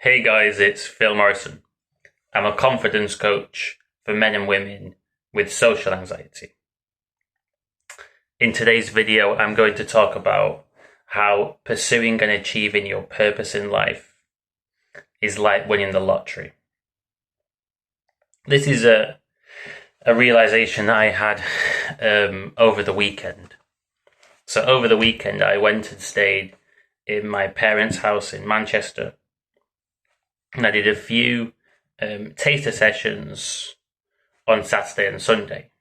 Hey guys, it's Phil Morrison. I'm a confidence coach for men and women with social anxiety. In today's video, I'm going to talk about how pursuing and achieving your purpose in life is like winning the lottery. This is a realization I had over the weekend. So over the weekend, I went and stayed in my parents' house in Manchester. And I did a few taster sessions on Saturday and Sunday.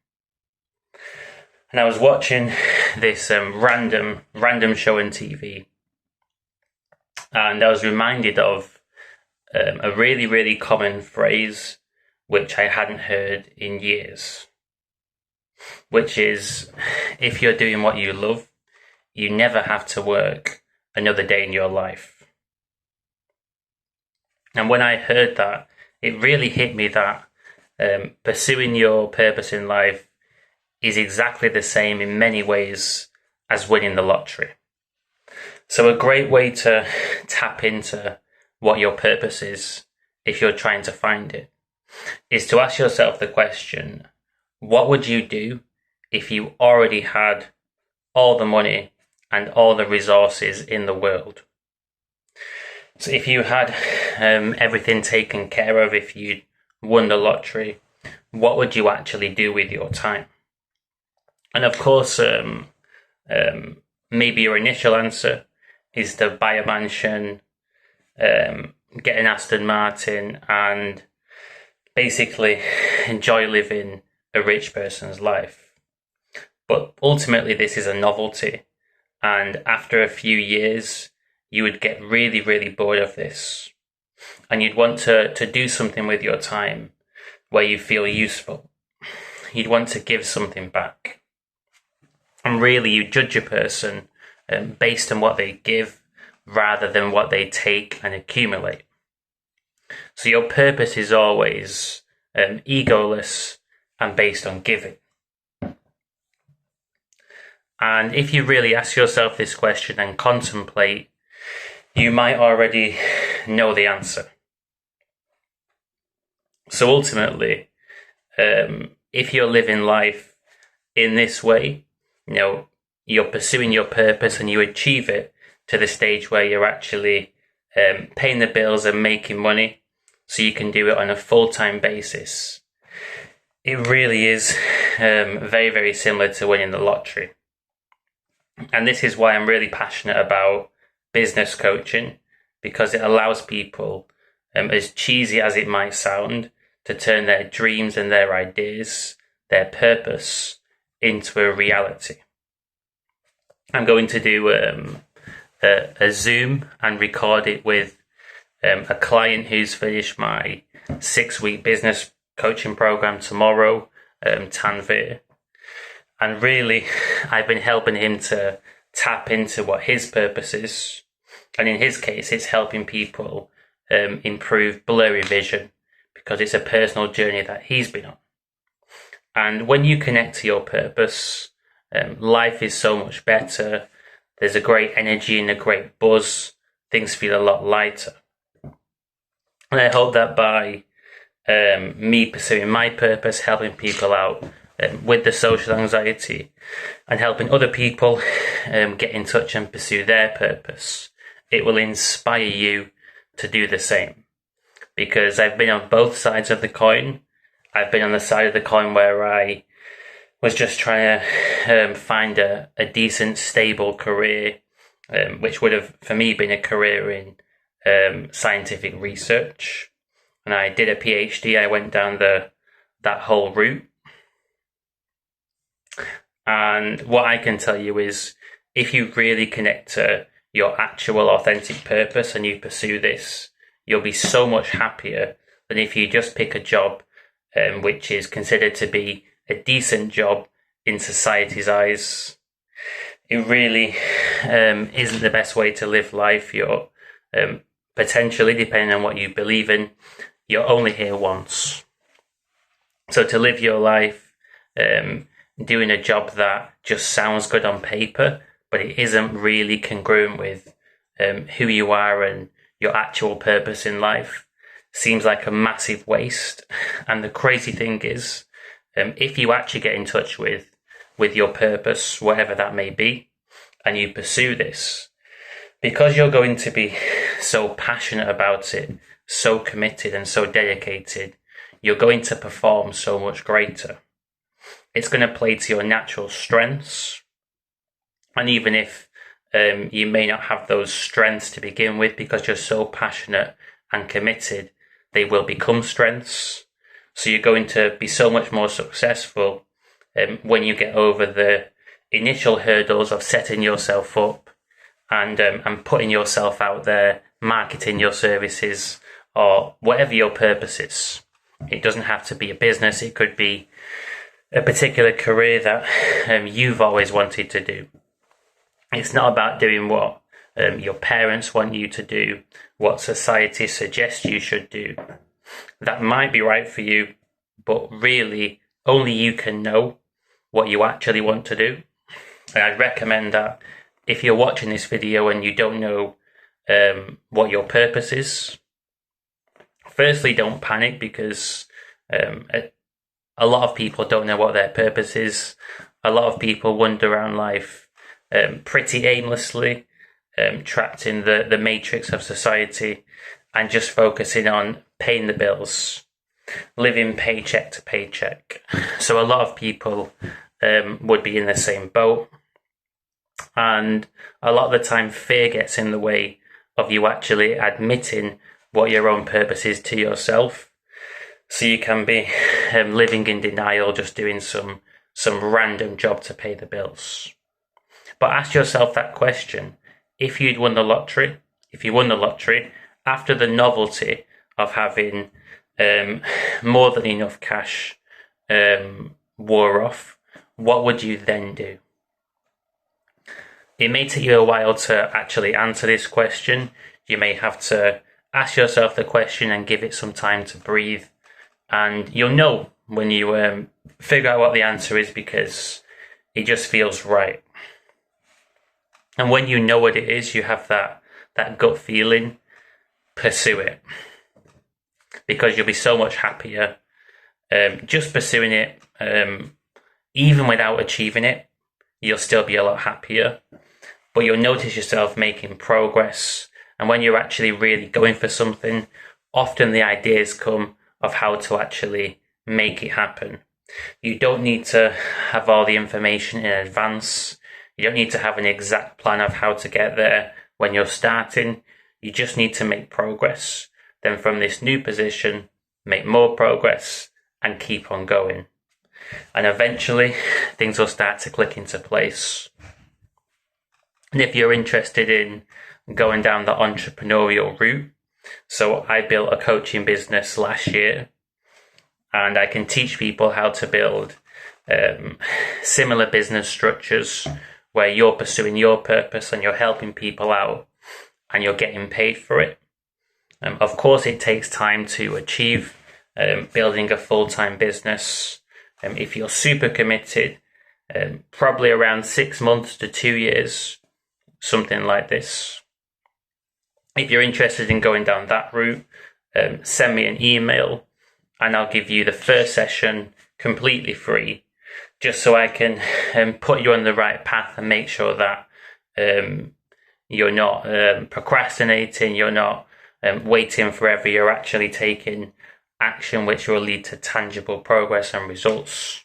And I was watching this random show on TV. And I was reminded of a really common phrase which I hadn't heard in years. Which is, if you're doing what you love, you never have to work another day in your life. And when I heard that, it really hit me that pursuing your purpose in life is exactly the same in many ways as winning the lottery. So a great way to tap into what your purpose is, if you're trying to find it, is to ask yourself the question, what would you do if you already had all the money and all the resources in the world? So if you had everything taken care of, if you won the lottery, what would you actually do with your time? And of course, maybe your initial answer is to buy a mansion, get an Aston Martin, and basically enjoy living a rich person's life. But ultimately, this is a novelty. And after a few years, you would get really bored of this. And you'd want to do something with your time where you feel useful. You'd want to give something back. And really, you judge a person based on what they give rather than what they take and accumulate. So your purpose is always egoless and based on giving. And if you really ask yourself this question and contemplate, you might already know the answer. So ultimately, if you're living life in this way, you're pursuing your purpose and you achieve it to the stage where you're actually paying the bills and making money so you can do it on a full-time basis. It really is very similar to winning the lottery. And this is why I'm really passionate about business coaching, because it allows people, as cheesy as it might sound, to turn their dreams and their ideas, their purpose, into a reality. I'm going to do a Zoom and record it with a client who's finished my 6-week business coaching program tomorrow, Tanvir. And really, I've been helping him to tap into what his purpose is. And in his case, it's helping people improve blurry vision, because it's a personal journey that he's been on. And when you connect to your purpose, life is so much better. There's a great energy and a great buzz. Things feel a lot lighter. And I hope that by me pursuing my purpose, helping people out with the social anxiety, and helping other people get in touch and pursue their purpose, it will inspire you to do the same. Because I've been on both sides of the coin. I've been on the side of the coin where I was just trying to find a decent, stable career, which would have, for me, been a career in scientific research. And I did a PhD. I went down that whole route. And what I can tell you is, if you really connect to your actual authentic purpose and you pursue this, you'll be so much happier than if you just pick a job which is considered to be a decent job in society's eyes. It really isn't the best way to live life. You're potentially, depending on what you believe in, you're only here once. So to live your life doing a job that just sounds good on paper, but it isn't really congruent with who you are and your actual purpose in life seems like a massive waste. And the crazy thing is, if you actually get in touch with your purpose, whatever that may be, and you pursue this, because you're going to be so passionate about it, so committed and so dedicated, you're going to perform so much greater. It's going to play to your natural strengths. And even if you may not have those strengths to begin with, because you're so passionate and committed, they will become strengths. So you're going to be so much more successful when you get over the initial hurdles of setting yourself up and putting yourself out there, marketing your services or whatever your purpose is. It doesn't have to be a business. It could be a particular career that you've always wanted to do. It's not about doing what your parents want you to do, what society suggests you should do. That might be right for you, but really only you can know what you actually want to do. And I'd recommend that if you're watching this video and you don't know what your purpose is, firstly, don't panic, because a lot of people don't know what their purpose is. A lot of people wander around life pretty aimlessly, trapped in the matrix of society and just focusing on paying the bills, living paycheck to paycheck. So a lot of people would be in the same boat. And a lot of the time, fear gets in the way of you actually admitting what your own purpose is to yourself. So you can be living in denial, just doing some random job to pay the bills. But ask yourself that question. If you won the lottery, after the novelty of having more than enough cash wore off, what would you then do? It may take you a while to actually answer this question. You may have to ask yourself the question and give it some time to breathe. And you'll know when you figure out what the answer is, because it just feels right. And when you know what it is, you have that gut feeling, pursue it. Because you'll be so much happier just pursuing it. Even without achieving it, you'll still be a lot happier. But you'll notice yourself making progress. And when you're actually really going for something, often the ideas come of how to actually make it happen. You don't need to have all the information in advance. You don't need to have an exact plan of how to get there when you're starting. You just need to make progress. Then from this new position, make more progress and keep on going. And eventually, things will start to click into place. And if you're interested in going down the entrepreneurial route, so I built a coaching business last year, and I can teach people how to build similar business structures where you're pursuing your purpose and you're helping people out and you're getting paid for it. Of course, it takes time to achieve building a full-time business. If you're super committed, probably around 6 months to 2 years, something like this. If you're interested in going down that route, send me an email and I'll give you the first session completely free, just so I can put you on the right path and make sure that you're not procrastinating, you're not waiting forever, you're actually taking action which will lead to tangible progress and results.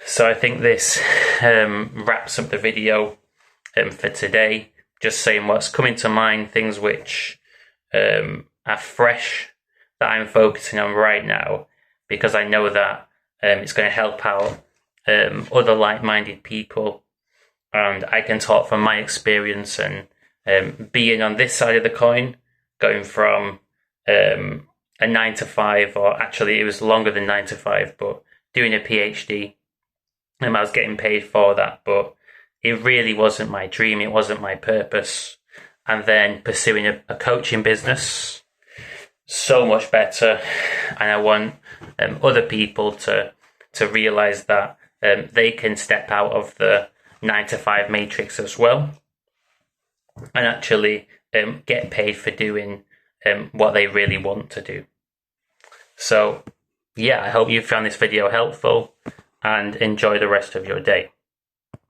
So I think this wraps up the video for today. Just saying what's coming to mind, things which are fresh that I'm focusing on right now, because I know that it's going to help out other like-minded people, and I can talk from my experience and being on this side of the coin, going from a 9-to-5, or actually it was longer than 9-to-5, but doing a PhD, and I was getting paid for that, but it really wasn't my dream, it wasn't my purpose. And then pursuing a coaching business, so much better. And I want other people to realize that they can step out of the 9-to-5 matrix as well and actually get paid for doing what they really want to do. So yeah, I hope you found this video helpful and enjoy the rest of your day.